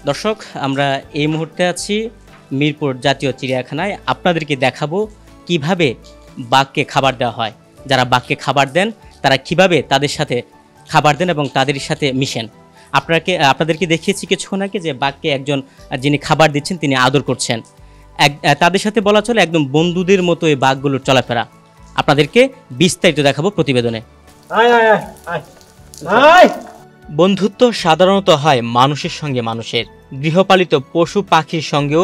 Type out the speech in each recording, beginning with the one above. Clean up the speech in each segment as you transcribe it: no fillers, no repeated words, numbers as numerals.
দর্শক, আমরা এই মুহূর্তে আছি মিরপুর জাতীয় চিড়িয়াখানায়। আপনাদেরকে দেখাবো কিভাবে বাঘকে খাবার দেওয়া হয়। যারা বাঘকে খাবার দেন তারা কিভাবে তাদের সাথে খাবার দেন এবং তাদের সাথে মিশেন। আপনাদেরকে দেখিয়েছি কিছুক্ষণ আগে যে বাঘকে একজন যিনি খাবার দিচ্ছেন তিনি আদর করছেন। তাদের সাথে বলা চলে একদম বন্ধুদের মতো এই বাঘগুলোর চলাফেরা। আপনাদেরকে বিস্তারিত দেখাবো প্রতিবেদনে। বন্ধুত্ব সাধারণত হয় মানুষের সঙ্গে মানুষের, গৃহপালিত পশু পাখির সঙ্গেও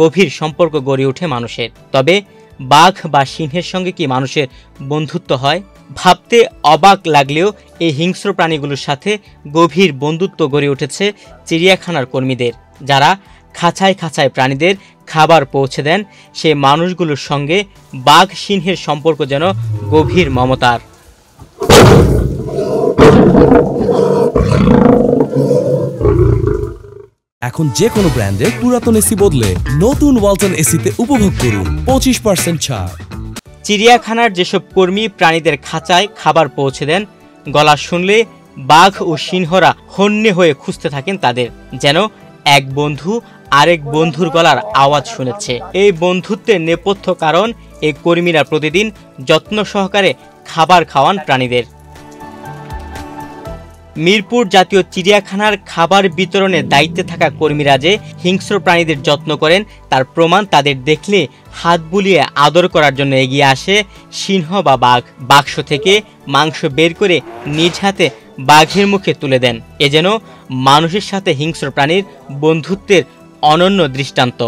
গভীর সম্পর্ক গড়ে ওঠে মানুষের। তবে বাঘ বা সিংহের সঙ্গে কি মানুষের বন্ধুত্ব হয়? ভাবতে অবাক লাগলেও এই হিংস্র প্রাণীগুলোর সাথে গভীর বন্ধুত্ব গড়ে উঠেছে চিড়িয়াখানার কর্মীদের, যারা খাঁচায় খাঁচায় প্রাণীদের খাবার পৌঁছে দেন। সেই মানুষগুলোর সঙ্গে বাঘ সিংহের সম্পর্ক যেন গভীর মমতার। এখন যে কোনো ব্র্যান্ডের পুরাতন এসি বদলে নতুন ওয়ালটন এসিতে উপভোগ করুন 25% ছাড়। চিড়িয়াখানার যেসব কর্মী প্রাণীদের খাঁচায় খাবার পৌঁছে দেন, গলা শুনলে বাঘ ও সিংহরা হন্যে হয়ে খুঁজতে থাকেন তাদের, যেন এক বন্ধু আরেক বন্ধুর গলার আওয়াজ শুনেছে। এই বন্ধুত্বের নেপথ্য কারণ এই কর্মীরা প্রতিদিন যত্ন সহকারে খাবার খাওয়ান প্রাণীদের। মিরপুর জাতীয় চিড়িয়াখানার খাবার বিতরণের দায়িত্বে থাকা কর্মীরা যে হিংস্র প্রাণীদের যত্ন করেন তার প্রমাণ তাদের দেখলে হাত বুলিয়ে আদর করার জন্য এগিয়ে আসে সিংহ বা বাঘ। বাক্স থেকে মাংস বের করে নিজ হাতে বাঘের মুখে তুলে দেন। এ যেন মানুষের সাথে হিংস্র প্রাণীর বন্ধুত্বের অনন্য দৃষ্টান্ত।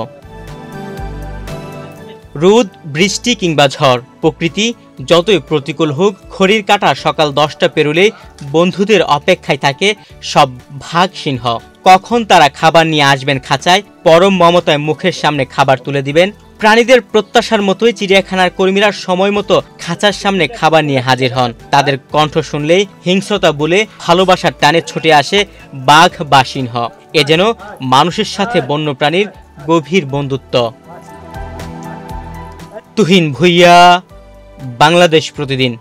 রোদ, বৃষ্টি কিংবা ঝড়, প্রকৃতি যতই প্রতিকূল হোক, ঘড়ির কাঁটা সকাল 10টা পেরোলে বন্ধুদের অপেক্ষায় থাকে সব বাঘ সিংহ। কখন তারা খাবার নিয়ে আসবেন খাঁচায়, পরম মমতায় মুখের সামনে খাবার তুলে দিবেন। প্রাণীদের প্রত্যাশার মতোই চিড়িয়াখানার কর্মীরা সময় মতো খাঁচার সামনে খাবার নিয়ে হাজির হন। তাদের কণ্ঠ শুনলেই হিংস্রতা বলে ভালোবাসার টানে ছুটে আসে বাঘ বা সিংহ। এ যেন মানুষের সাথে বন্যপ্রাণীর গভীর বন্ধুত্ব। তুহিন ভুইয়া, বাংলাদেশ প্রতিদিন।